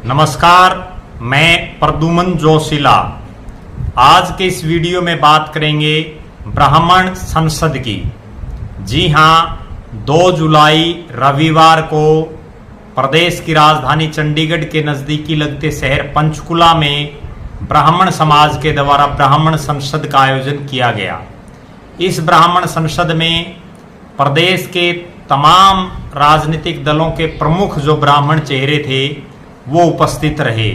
नमस्कार, मैं प्रद्युमन जोशीला। आज के इस वीडियो में बात करेंगे ब्राह्मण संसद की। जी हाँ, 2 जुलाई रविवार को प्रदेश की राजधानी चंडीगढ़ के नज़दीकी लगते शहर पंचकुला में ब्राह्मण समाज के द्वारा ब्राह्मण संसद का आयोजन किया गया। इस ब्राह्मण संसद में प्रदेश के तमाम राजनीतिक दलों के प्रमुख जो ब्राह्मण चेहरे थे वो उपस्थित रहे।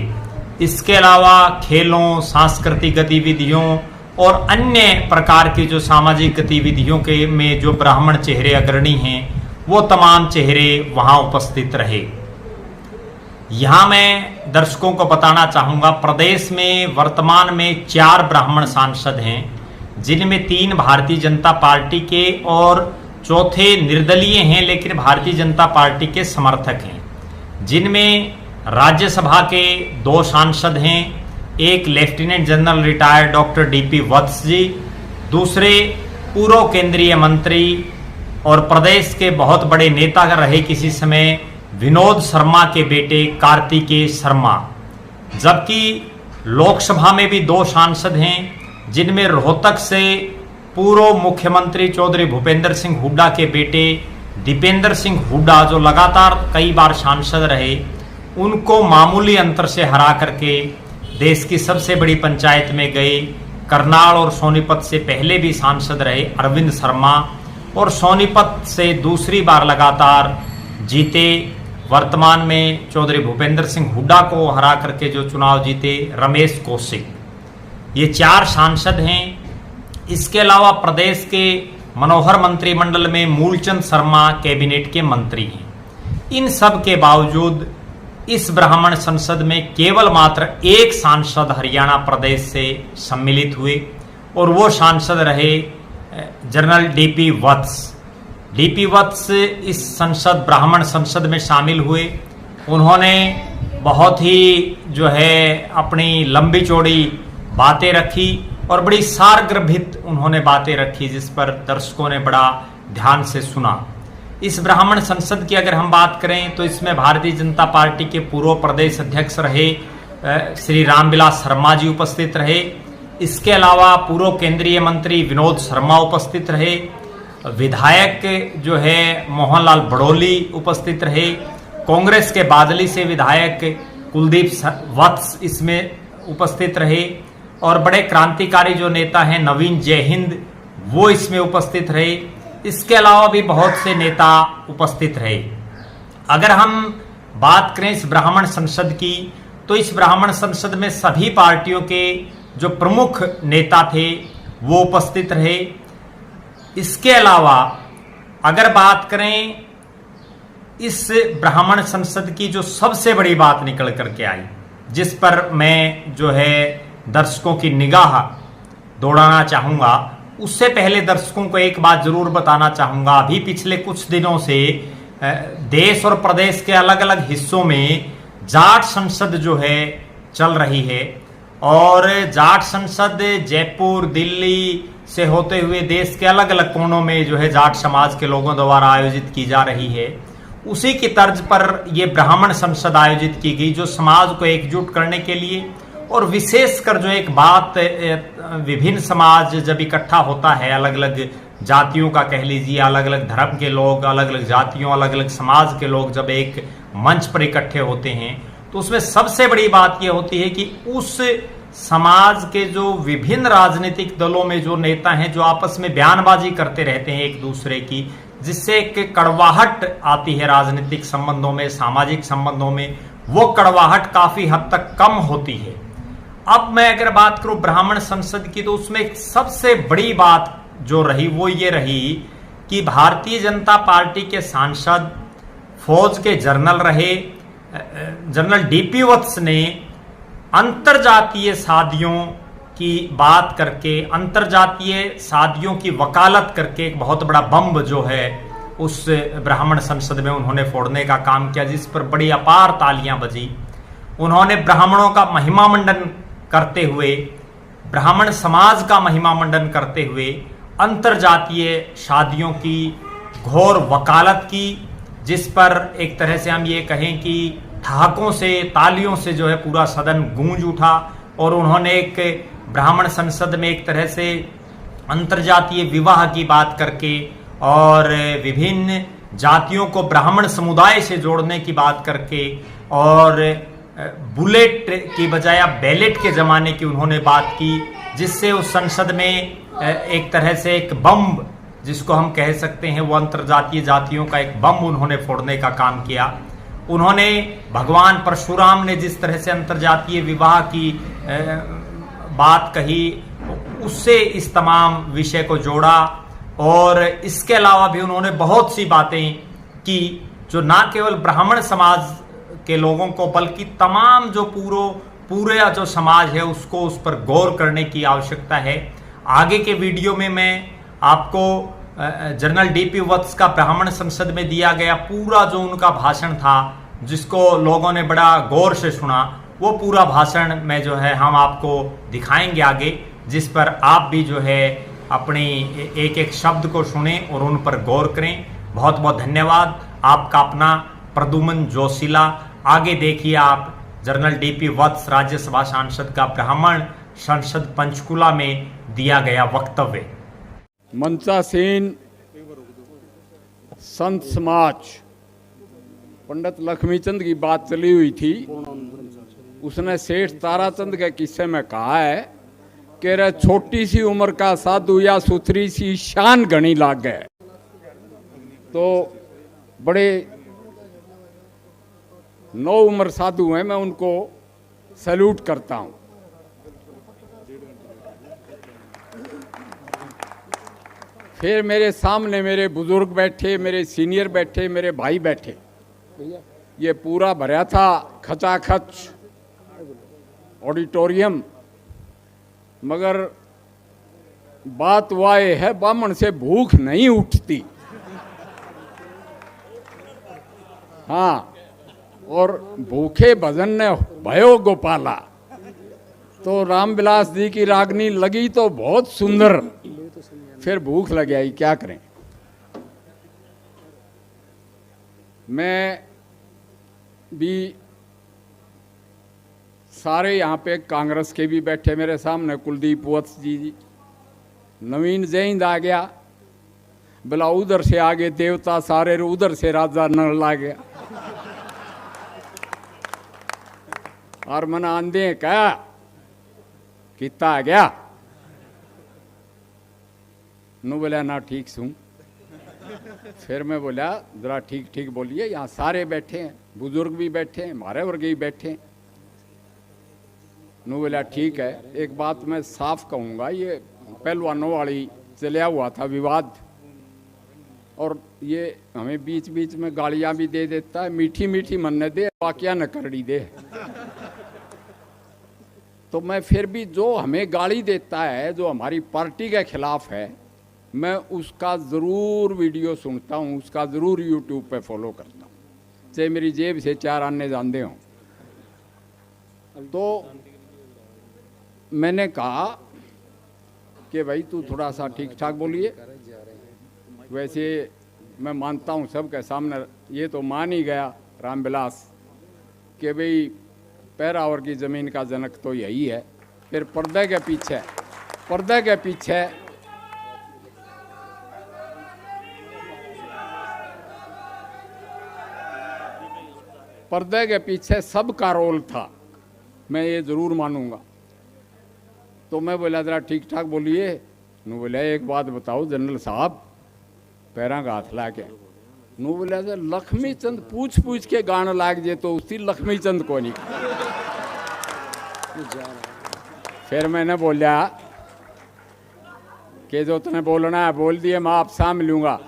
इसके अलावा खेलों, सांस्कृतिक गतिविधियों और अन्य प्रकार की जो सामाजिक गतिविधियों के में जो ब्राह्मण चेहरे अग्रणी हैं वो तमाम चेहरे वहां उपस्थित रहे। यहाँ मैं दर्शकों को बताना चाहूँगा, प्रदेश में वर्तमान में 4 ब्राह्मण सांसद हैं, जिनमें 3 भारतीय जनता पार्टी के और चौथे निर्दलीय हैं लेकिन भारतीय जनता पार्टी के समर्थक हैं। जिनमें राज्यसभा के 2 सांसद हैं, एक lieutenant general retired doctor DP Vats ji, दूसरे पूर्व केंद्रीय मंत्री और प्रदेश के बहुत बड़े नेता रहे किसी समय विनोद शर्मा के बेटे कार्तिकेय शर्मा। जबकि लोकसभा में भी 2 सांसद हैं, जिनमें रोहतक से पूर्व मुख्यमंत्री चौधरी भूपेंद्र सिंह हुड्डा के बेटे दीपेंद्र सिंह हुड्डा, जो लगातार कई बार सांसद रहे, उनको मामूली अंतर से हरा करके देश की सबसे बड़ी पंचायत में गए। करनाल और सोनीपत से पहले भी सांसद रहे अरविंद शर्मा और सोनीपत से दूसरी बार लगातार जीते। वर्तमान में चौधरी भूपेंद्र सिंह हुड्डा को हरा करके जो चुनाव जीते रमेश कौशिक, ये 4 सांसद हैं। इसके अलावा प्रदेश के मनोहर मंत्रिमंडल में मूलचंद शर्मा कैबिनेट के मंत्री हैं। इन सब के बावजूद इस ब्राह्मण संसद में केवल मात्र 1 सांसद हरियाणा प्रदेश से सम्मिलित हुए और वो सांसद रहे जनरल डीपी वत्स। डीपी वत्स इस ब्राह्मण संसद में शामिल हुए। उन्होंने बहुत ही जो है अपनी लंबी चौड़ी बातें रखी और बड़ी सारगर्भित उन्होंने बातें रखी, जिस पर दर्शकों ने बड़ा ध्यान से सुना। इस ब्राह्मण संसद की अगर हम बात करें तो इसमें भारतीय जनता पार्टी के पूर्व प्रदेश अध्यक्ष रहे श्री रामविलास शर्मा जी उपस्थित रहे। इसके अलावा पूर्व केंद्रीय मंत्री विनोद शर्मा उपस्थित रहे। विधायक जो है मोहनलाल बड़ोली उपस्थित रहे। कांग्रेस के बादली से विधायक कुलदीप वत्स इसमें उपस्थित रहे और बड़े क्रांतिकारी जो नेता हैं नवीन जयहिंद, वो इसमें उपस्थित रहे। इसके अलावा भी बहुत से नेता उपस्थित रहे। अगर हम बात करें इस ब्राह्मण संसद की, तो इस ब्राह्मण संसद में सभी पार्टियों के जो प्रमुख नेता थे वो उपस्थित रहे। इसके अलावा अगर बात करें इस ब्राह्मण संसद की जो सबसे बड़ी बात निकल करके आई, जिस पर मैं जो है दर्शकों की निगाह दौड़ाना चाहूँगा, उससे पहले दर्शकों को एक बात जरूर बताना चाहूँगा। अभी पिछले कुछ दिनों से देश और प्रदेश के अलग अलग हिस्सों में जाट संसद जो है चल रही है और जाट संसद जयपुर, दिल्ली से होते हुए देश के अलग अलग कोनों में जो है जाट समाज के लोगों द्वारा आयोजित की जा रही है। उसी की तर्ज पर यह ब्राह्मण संसद आयोजित की गई, जो समाज को एकजुट करने के लिए और विशेषकर जो एक बात, विभिन्न समाज जब इकट्ठा होता है, अलग अलग जातियों का कह लीजिए, अलग अलग धर्म के लोग, अलग अलग जातियों, अलग अलग समाज के लोग जब एक मंच पर इकट्ठे होते हैं, तो उसमें सबसे बड़ी बात यह होती है कि उस समाज के जो विभिन्न राजनीतिक दलों में जो नेता हैं, जो आपस में बयानबाजी करते रहते हैं एक दूसरे की, जिससे एक कड़वाहट आती है राजनीतिक संबंधों में, सामाजिक संबंधों में, वो कड़वाहट काफी हद तक कम होती है। अब मैं अगर बात करूं ब्राह्मण संसद की, तो उसमें सबसे बड़ी बात जो रही वो ये रही कि भारतीय जनता पार्टी के सांसद, फौज के जनरल रहे जनरल डीपी वत्स ने अंतरजातीय शादियों की बात करके, अंतरजातीय शादियों की वकालत करके एक बहुत बड़ा बम जो है उस ब्राह्मण संसद में उन्होंने फोड़ने का काम किया, जिस पर बड़ी अपार तालियां बजी। उन्होंने ब्राह्मणों का महिमा मंडन करते हुए, ब्राह्मण समाज का महिमा मंडन करते हुए अंतरजातीय शादियों की घोर वकालत की, जिस पर एक तरह से हम ये कहें कि ठहाकों से, तालियों से जो है पूरा सदन गूंज उठा और उन्होंने एक ब्राह्मण संसद में एक तरह से अंतर्जातीय विवाह की बात करके और विभिन्न जातियों को ब्राह्मण समुदाय से जोड़ने की बात करके और बुलेट की बजाय बैलेट के जमाने की उन्होंने बात की, जिससे उस संसद में एक तरह से एक बम जिसको हम कह सकते हैं वो अंतर्जातीय जातियों का एक बम उन्होंने फोड़ने का काम किया। उन्होंने भगवान परशुराम ने जिस तरह से अंतर्जातीय विवाह की बात कही उससे इस तमाम विषय को जोड़ा और इसके अलावा भी उन्होंने बहुत सी बातें की जो ना केवल ब्राह्मण समाज के लोगों को बल्कि तमाम जो पूरे जो समाज है उसको उस पर गौर करने की आवश्यकता है। आगे के वीडियो में मैं आपको जनरल डीपी वत्स का ब्राह्मण संसद में दिया गया पूरा जो उनका भाषण था जिसको लोगों ने बड़ा गौर से सुना, वो पूरा भाषण में जो है हम आपको दिखाएंगे आगे, जिस पर आप भी जो है अपनी एक एक शब्द को सुने और उन पर गौर करें। बहुत बहुत धन्यवाद। आपका अपना प्रद्युमन जोशीला। आगे देखिए आप जनरल डीपी वत्स राज्यसभा सांसद का ब्राह्मण संसद पंचकुला में दिया गया वक्तव्य। मंचासीन संत समाज पंडित लक्ष्मीचंद की बात चली हुई थी। उसने सेठ ताराचंद के किस्से में कहा है कि रे छोटी सी उम्र का साधु या सुथरी सी शान घनी लाग गए। तो बड़े नौ उम्र साधु हैं, मैं उनको सैल्यूट करता हूं। फिर मेरे सामने मेरे बुजुर्ग बैठे, मेरे सीनियर बैठे, मेरे भाई बैठे। ये पूरा भरा था खचाखच ऑडिटोरियम, मगर बात वाह है बामण से भूख नहीं उठती। हाँ, और भूखे भजन ने भयो गोपाला। तो रामविलास जी की रागनी लगी तो बहुत सुंदर, फिर भूख लग आई, क्या करें। मैं भी सारे यहाँ पे कांग्रेस के भी बैठे मेरे सामने, कुलदीप वत्स जी, नवीन जैन आ गया, बोला उधर से आगे देवता सारे, उधर से राजा नल आ गया। और मन आंधे क्या कितना आ गया, नु बोला ना ठीक सुन। फिर मैं बोला जरा ठीक ठीक बोलिए, यहाँ सारे बैठे हैं, बुजुर्ग भी बैठे हैं, हमारे वर्ग ही बैठे हैं। नु बोला ठीक है, एक बात मैं साफ कहूँगा, ये पहलवानों वाली चलिया हुआ था विवाद, और ये हमें बीच बीच में गालियाँ भी दे देता है, मीठी मीठी मन दे वाकिया न करड़ी दे। तो मैं फिर भी जो हमें गाली देता है, जो हमारी पार्टी के खिलाफ है, मैं उसका ज़रूर वीडियो सुनता हूँ, उसका ज़रूर यूट्यूब पे फॉलो करता हूँ, चाहे मेरी जेब से 4 आने जानते हों। तो मैंने कहा कि भाई तू थोड़ा सा ठीक ठाक बोलिए। वैसे मैं मानता हूँ सबके सामने, ये तो मान ही गया रामविलास कि भाई पैरावर की ज़मीन का जनक तो यही है। फिर पर्दे के पीछे सबका रोल था, मैं ये ज़रूर मानूंगा। तो मैं बोला ज़रा ठीक ठाक बोलिए। नू बोला एक बात बताओ जनरल साहब, पैरा का हाथ ला के। नू बोला लक्ष्मीचंद पूछ पूछ के गाना लाग जे तो उसी लक्ष्मीचंद को नहीं। फिर मैंने बोला कि जो तुमने बोलना है बोल दिए, मैं आप साम लूँगा।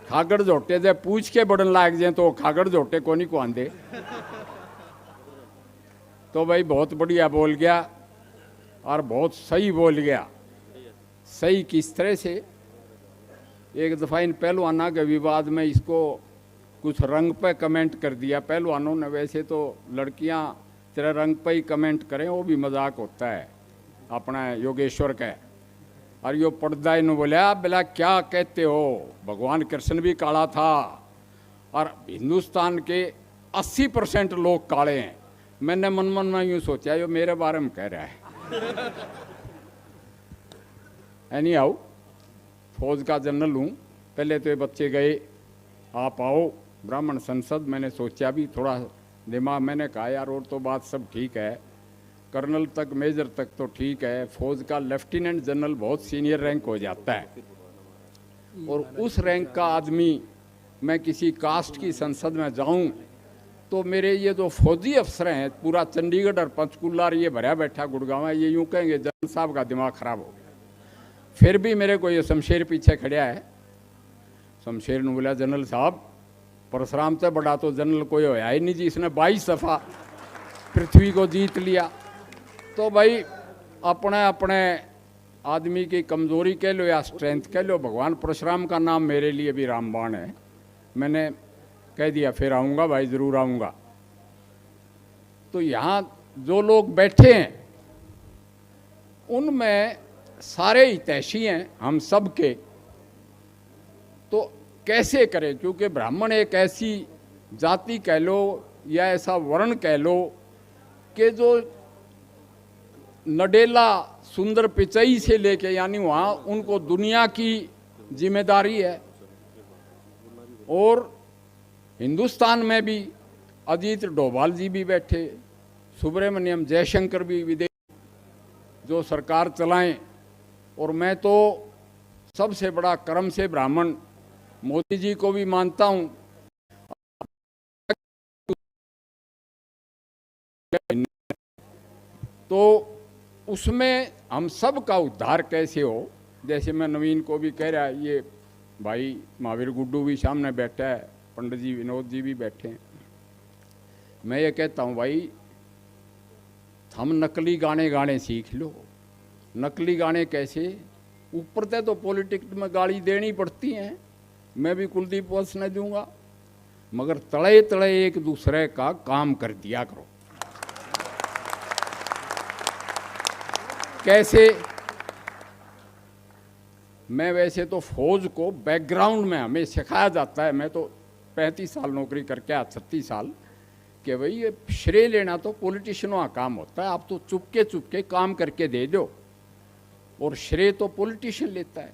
खागड़ झोटे से पूछ के बड़न लाग जाए तो खागड़ झोटे को नहीं को आंदे। तो भाई बहुत बढ़िया बोल गया और बहुत सही बोल गया। सही किस तरह से, एक दफ़ा इन पहलवाना के विवाद में इसको कुछ रंग पे कमेंट कर दिया पहलवानों ने। वैसे तो लड़कियां तेरे रंग पे ही कमेंट करें, वो भी मजाक होता है अपना योगेश्वर का। और यो पर्दा इन्हों बोला बोला क्या कहते हो, भगवान कृष्ण भी काला था और हिंदुस्तान के 80% लोग काले हैं। मैंने मन मन में यूँ सोचा ये मेरे बारे में कह रहा है। एनी हाउ, फौज का जनरल हूँ। पहले तो ये बच्चे गए, आप आओ ब्राह्मण संसद। मैंने सोचा भी थोड़ा दिमाग, मैंने कहा यार और तो बात सब ठीक है, कर्नल तक मेजर तक तो ठीक है, फौज का लेफ्टिनेंट जनरल बहुत सीनियर रैंक हो जाता है, और उस रैंक का आदमी मैं किसी कास्ट की संसद में जाऊं तो मेरे ये जो फौजी अफसर हैं, पूरा चंडीगढ़ और पंचकुला और ये भरा बैठा गुड़गांव है, ये यूं कहेंगे जनरल साहब का दिमाग खराब हो गया। फिर भी मेरे को ये शमशेर पीछे खड़ा है। शमशेर ने बोला जनरल साहब परशुराम से बड़ा तो जनरल कोई होया ही नहीं जी, इसने 22 दफ़ा पृथ्वी को जीत लिया। तो भाई अपने अपने आदमी की कमज़ोरी कह लो या स्ट्रेंथ कह लो, भगवान परशुराम का नाम मेरे लिए भी रामबाण है। मैंने कह दिया फिर आऊँगा भाई, ज़रूर आऊँगा। तो यहाँ जो लोग बैठे हैं उनमें सारे हितैषी हैं हम सब के। तो कैसे करें, क्योंकि ब्राह्मण एक ऐसी जाति कह लो या ऐसा वर्ण कह लो कि जो नडेला सुंदर पिचई से लेके यानी वहाँ उनको दुनिया की जिम्मेदारी है। और हिंदुस्तान में भी अजीत डोभाल जी भी बैठे, सुब्रमण्यम जयशंकर भी विदेश जो सरकार चलाएं, और मैं तो सबसे बड़ा कर्म से ब्राह्मण मोदी जी को भी मानता हूं। तो उसमें हम सब का उद्धार कैसे हो, जैसे मैं नवीन को भी कह रहा है, ये भाई महावीर गुड्डू भी सामने बैठा है, पंडित जी विनोद जी भी बैठे हैं। मैं ये कहता हूँ भाई हम नकली गाने सीख लो। नकली गाने कैसे, ऊपर से तो पॉलिटिक्स में गाली देनी पड़ती हैं, मैं भी कुलदीप वंश न दूंगा, मगर तड़े तड़े एक दूसरे का काम कर दिया करो। कैसे, मैं वैसे तो फौज को बैकग्राउंड में हमें सिखाया जाता है, मैं तो 35 साल नौकरी करके आया, 36 साल, कि भाई ये श्रेय लेना तो पॉलिटिशियनों का काम होता है, आप तो चुपके काम करके दे दो, और श्रेय तो पॉलिटिशियन लेता है।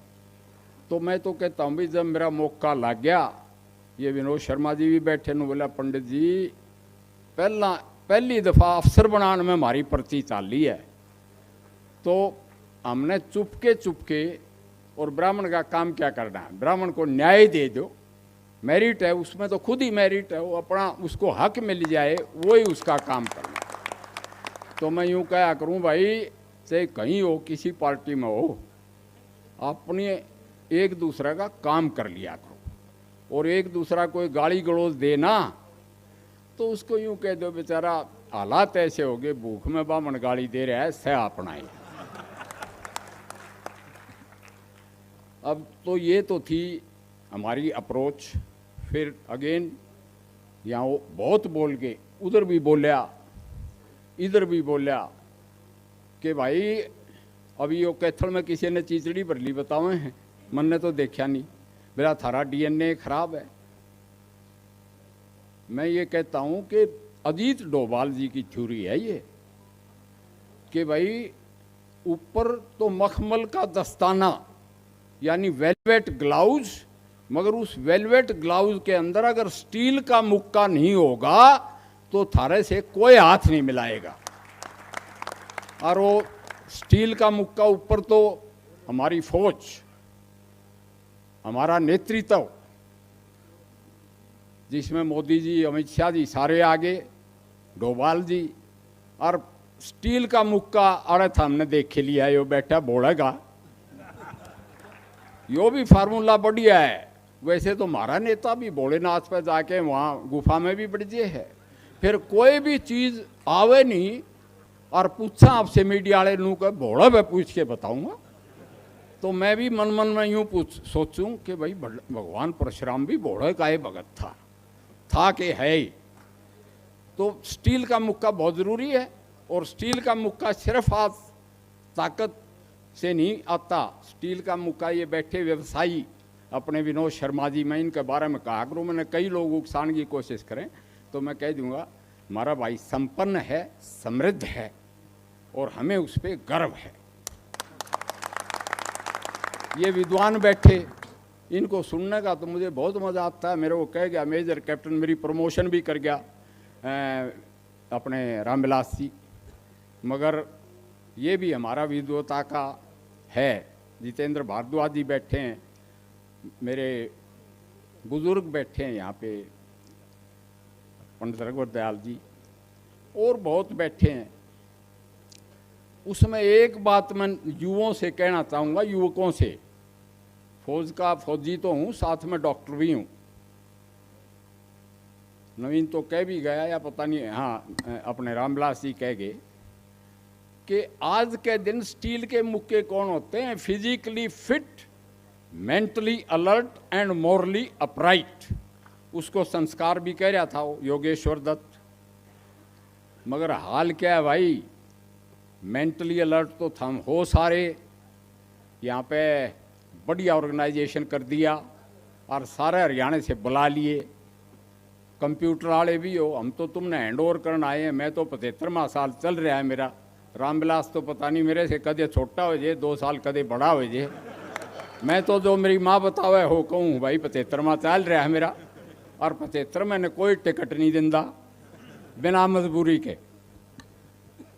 तो मैं तो कहता हूँ भाई जब मेरा मौका लग गया, ये विनोद शर्मा जी भी बैठे ने बोला पंडित जी पहली दफ़ा अफसर बनाने में हमारी पर्ची चाली है, तो हमने चुपके और ब्राह्मण का काम क्या करना है, ब्राह्मण को न्याय दे दो, मेरिट है उसमें तो खुद ही मेरिट है, वो अपना उसको हक मिल जाए वही उसका काम करना। तो मैं यूँ कहा करूँ भाई चाहे कहीं हो, किसी पार्टी में हो, अपने एक दूसरे का काम कर लिया करो, और एक दूसरा कोई गाली गलौज देना तो उसको यूँ कह दो बेचारा हालात ऐसे हो गए, भूख में बामण गाली दे रहा है, सह अपनाए। अब तो ये तो थी हमारी अप्रोच। फिर अगेन यहाँ वो बहुत बोल के, उधर भी बोलिया इधर भी बोलिया कि भाई अभी वो कैथल में किसी ने चीचड़ी भर ली बताओ हैं, मन ने तो देखा नहीं, मेरा थारा डीएनए खराब है। मैं ये कहता हूँ कि अजीत डोभाल जी की थ्योरी है ये कि भाई ऊपर तो मखमल का दस्ताना यानी वेलवेट ग्लाउज, मगर उस वेलवेट ग्लाउज के अंदर अगर स्टील का मुक्का नहीं होगा तो थारे से कोई हाथ नहीं मिलाएगा। और वो स्टील का मुक्का ऊपर तो हमारी फौज, हमारा नेतृत्व जिसमें मोदी जी, अमित शाह जी सारे आगे, डोभाल जी, और स्टील का मुक्का अरे था हमने देख लिया, यो बैठा बोलेगा, यो भी फार्मूला बढ़िया है। वैसे तो हमारा नेता भी भोलेनाथ पे जाके वहाँ गुफा में भी बढ़ जे है, फिर कोई भी चीज़ आवे नहीं और पूछा आपसे मीडिया वाले नू का भोड़ा पे पूछ के बताऊंगा, तो मैं भी मन में यूँ सोचूं कि भाई भगवान परशुराम भी भोड़े का ही भगत था कि है ही। तो स्टील का मुक्का बहुत ज़रूरी है, और स्टील का मुक्का सिर्फ हाथ ताकत से नहीं आता। स्टील का मुक्का ये बैठे व्यवसायी अपने विनोद शर्मा जी, मैं इनके बारे में कहा करूँ, मैंने कई लोग उकसाने की कोशिश करें, तो मैं कह दूंगा हमारा भाई संपन्न है, समृद्ध है और हमें उस पर गर्व है। ये विद्वान बैठे, इनको सुनने का तो मुझे बहुत मज़ा आता है। मेरे को कह गया मेजर कैप्टन, मेरी प्रमोशन भी कर गया अपने रामविलास जी, मगर ये भी हमारा विद्वता का है। जितेंद्र भारद्वाज जी बैठे हैं, मेरे बुजुर्ग बैठे हैं यहाँ पे, पंडित रघुवर दयाल जी, और बहुत बैठे हैं। उसमें एक बात मैं युवाओं से कहना चाहूँगा, युवकों से, फौज का फौजी तो हूँ, साथ में डॉक्टर भी हूँ। नवीन तो कह भी गया या पता नहीं, हाँ अपने रामविलास जी कह गए कि आज के दिन स्टील के मुक्के कौन होते हैं? Physically fit, mentally alert and morally upright. उसको संस्कार भी कह रहा था वो योगेश्वर दत्त। मगर हाल क्या है भाई, मेंटली अलर्ट तो हम हो सारे, यहाँ पे बढ़िया ऑर्गेनाइजेशन कर दिया और सारे हरियाणा से बुला लिए। कंप्यूटर वाले भी हो, हम तो तुमने हैंड ओवर करना आए हैं। मैं तो 75वां साल चल रहा है मेरा। रामविलास तो पता नहीं मेरे से कदे छोटा हो जाए, 2 साल कदे बड़ा हो जाए। मैं तो जो मेरी माँ बतावे हो कहूँ भाई, 75वां चल रहा है मेरा, और 75 मैंने कोई टिकट नहीं दिंदा बिना मजबूरी के।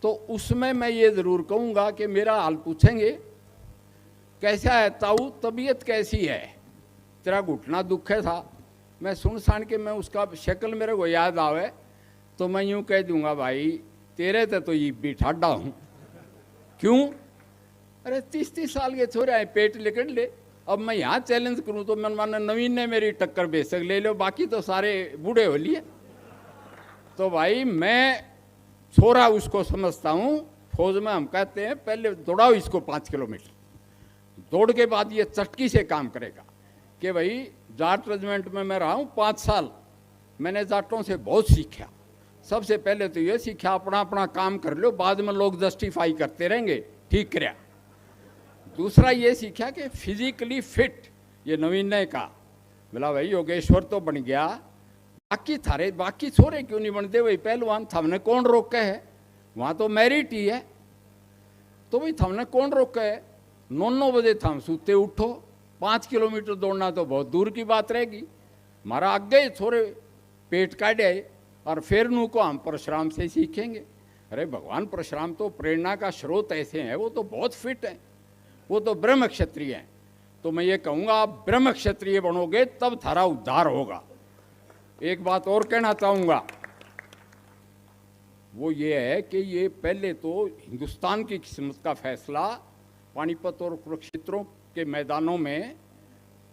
तो उसमें मैं ये ज़रूर कहूँगा कि मेरा हाल पूछेंगे कैसा है ताऊ, तबीयत कैसी है, तेरा घुटना दुखे था। मैं सुन सान के मैं उसका शक्ल मेरे को याद आवे तो मैं यूँ कह दूंगा भाई तेरे तो ये भी ठाडा हूँ। क्यों? अरे 30-30 साल के छोरे आए, पेट लेकर ले। अब मैं यहाँ चैलेंज करूँ तो मैं माना नवीन ने मेरी टक्कर बेशक ले लो, बाकी तो सारे बूढ़े हो लिए। तो भाई मैं छोरा उसको समझता हूँ। फौज में हम कहते हैं पहले दौड़ाओ इसको 5 किलोमीटर, दौड़ के बाद ये चटकी से काम करेगा। कि भाई जाट रेजिमेंट में मैं रहा हूँ 5 साल, मैंने जाटों से बहुत सीखा। सबसे पहले तो ये सीखा अपना अपना काम कर लो, बाद में लोग जस्टिफाई करते रहेंगे, ठीक कराया। दूसरा ये सीखा कि फिजिकली फिट, ये नवीन ने कहा, बोला भाई योगेश्वर तो बन गया, बाकी थारे बाकी छोरे क्यों नहीं बनते? भाई पहलवान हमने कौन रोके है? वहाँ तो मेरिट ही है। तो भाई हमने कौन रोके है? 9 बजे थम सूते उठो, 5 किलोमीटर दौड़ना तो बहुत दूर की बात रहेगी। हमारा आगे छोरे पेट काटे और फिर नू को हम परशुराम से सीखेंगे। अरे भगवान परशुराम तो प्रेरणा का स्रोत ऐसे हैं, वो तो बहुत फिट हैं, वो तो ब्रह्म क्षत्रिय हैं। तो मैं ये कहूँगा आप ब्रह्म क्षत्रिय बनोगे तब थारा उद्धार होगा। एक बात और कहना चाहूँगा, वो ये है कि ये पहले तो हिंदुस्तान की किस्मत का फैसला पानीपत और कुरुक्षेत्रों के मैदानों में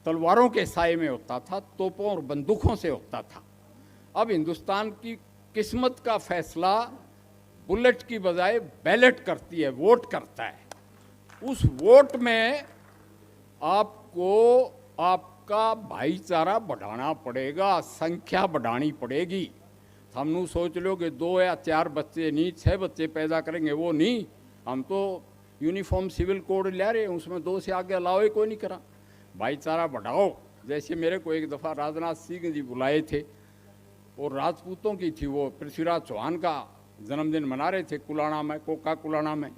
तलवारों के साए में होता था, तोपों और बंदूकों से होता था। अब हिंदुस्तान की किस्मत का फैसला बुलेट की बजाय बैलेट करती है, वोट करता है। उस वोट में आपको आपका भाईचारा बढ़ाना पड़ेगा, संख्या बढ़ानी पड़ेगी। हम सोच लो कि 2 या 4 बच्चे नहीं 6 बच्चे पैदा करेंगे, वो नहीं। हम तो यूनिफॉर्म सिविल कोड ले रहे हैं, उसमें 2 से आगे अलाव ही कोई नहीं करा। भाईचारा बढ़ाओ। जैसे मेरे को एक दफ़ा राजनाथ सिंह जी बुलाए थे और राजपूतों की थी, वो पृथ्वीराज चौहान का जन्मदिन मना रहे थे कुलाना में, कोका कुलाना में।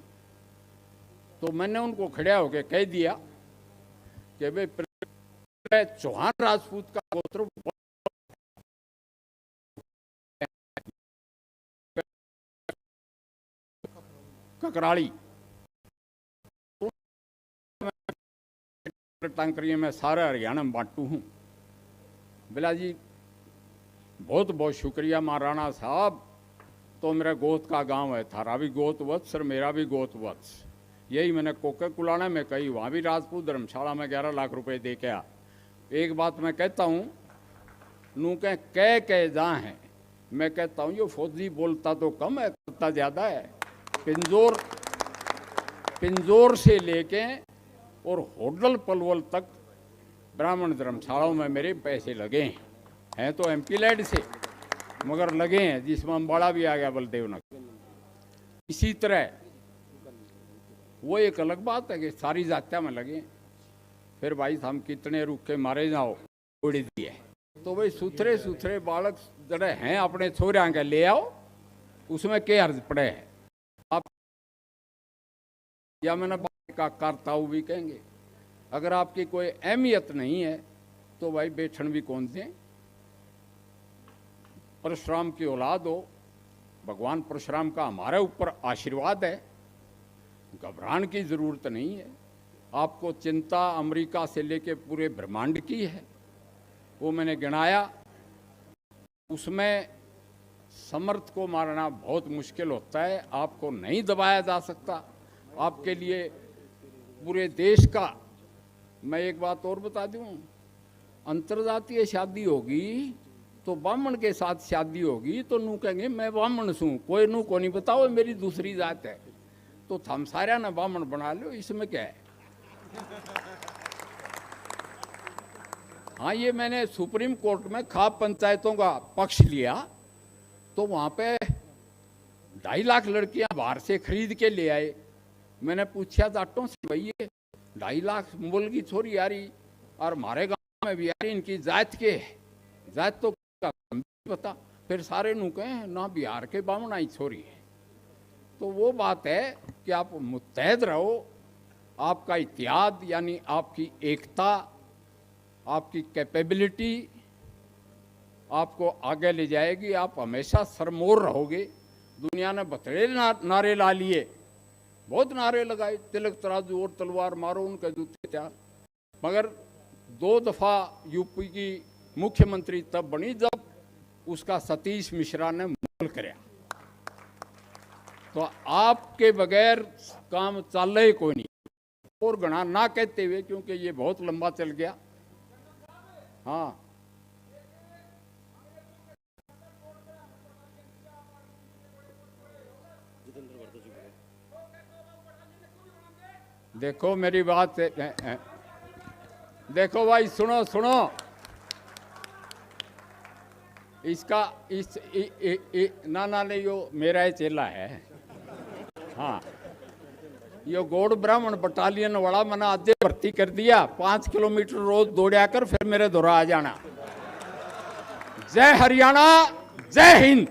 तो मैंने उनको खड़ा होकर कह दिया कि भाई पृथ्वीराज चौहान राजपूत का गोत्र ककराड़ी टांकरी में सारा हरियाणा में बांटू हूँ। बिला जी बहुत बहुत शुक्रिया महाराणा साहब। तो मेरा गोत का गांव है, थारा भी गोत वत्स और मेरा भी गोत वत्स। यही मैंने कोके कुलाना में कही, वहाँ भी राजपूत धर्मशाला में 11 लाख रुपए दे के आ। एक बात मैं कहता हूँ, नू कह जहाँ हैं, मैं कहता हूँ ये फौजी बोलता तो कम है, करता ज़्यादा है। पिंजोर से लेके और होडल पलवल तक ब्राह्मण धर्मशालाओं में मेरे पैसे लगे हैं तो एमपी लैड से, मगर लगे हैं जिसमें अम्बाड़ा भी आ गया बलदेव नगर। इसी तरह वो एक अलग बात है कि सारी जातियां में लगे। फिर भाई हम कितने रुख के मारे जाओ, उड़ दिए। तो भाई सुथरे सुथरे बालक जड़े हैं अपने छोरिया के ले आओ, उसमें क्या अर्ज पड़े है। आप या मैंने बात का करताऊ भी कहेंगे, अगर आपकी कोई अहमियत नहीं है तो भाई बैठन भी कौन से। परशुराम की औलाद हो, भगवान परशुराम का हमारे ऊपर आशीर्वाद है, घबराने की जरूरत नहीं है। आपको चिंता अमेरिका से लेके पूरे ब्रह्मांड की है, वो मैंने गिनाया। उसमें समर्थ को मारना बहुत मुश्किल होता है, आपको नहीं दबाया जा सकता। आपके लिए पूरे देश का, मैं एक बात और बता दूं, अंतर्जातीय शादी होगी तो ब्राह्मण के साथ शादी होगी तो नू कहेंगे मैं ब्राह्मण हूँ, कोई नू को नहीं बताओ मेरी दूसरी जात है, तो थम सारा ना ब्राह्मण बना लो, इसमें क्या है। हाँ, ये मैंने सुप्रीम कोर्ट में खाप पंचायतों का पक्ष लिया तो वहाँ पे 2.5 लाख लड़कियां बाहर से खरीद के ले आए। मैंने पूछा जाटों से, भाई ये 2.5 लाख मूल की छोरी आ रही और हमारे गांव में भी आ रही, इनकी जात के है, जात तो पता। फिर सारे नू कहें ना बिहार के बामण आई छोरी है। तो वो बात है कि आप मुत्तहद रहो, आपका इत्याद यानी आपकी एकता, आपकी कैपेबिलिटी आपको आगे ले जाएगी। आप हमेशा सरमोर रहोगे। दुनिया ने बतरे नारे ला लिए, बहुत नारे लगाए, तिलक तराजू और तलवार मारो, उनके जूते त्यार, मगर 2 दफा यूपी की मुख्यमंत्री तब बनी जब उसका सतीश मिश्रा ने मोल कराया। तो आपके बगैर काम चल कोई नहीं। और गणा ना कहते हुए, क्योंकि ये बहुत लंबा चल गया। हाँ, देखो मेरी बात, देखो भाई सुनो सुनो, इसका ना नहीं, यो मेरा ही चेला है। हाँ, यो गौड़ ब्राह्मण बटालियन वाला मैंने आज भर्ती कर दिया, 5 किलोमीटर रोज दौड़ा कर फिर मेरे दौरा आ जाना। जय हरियाणा, जय हिंद।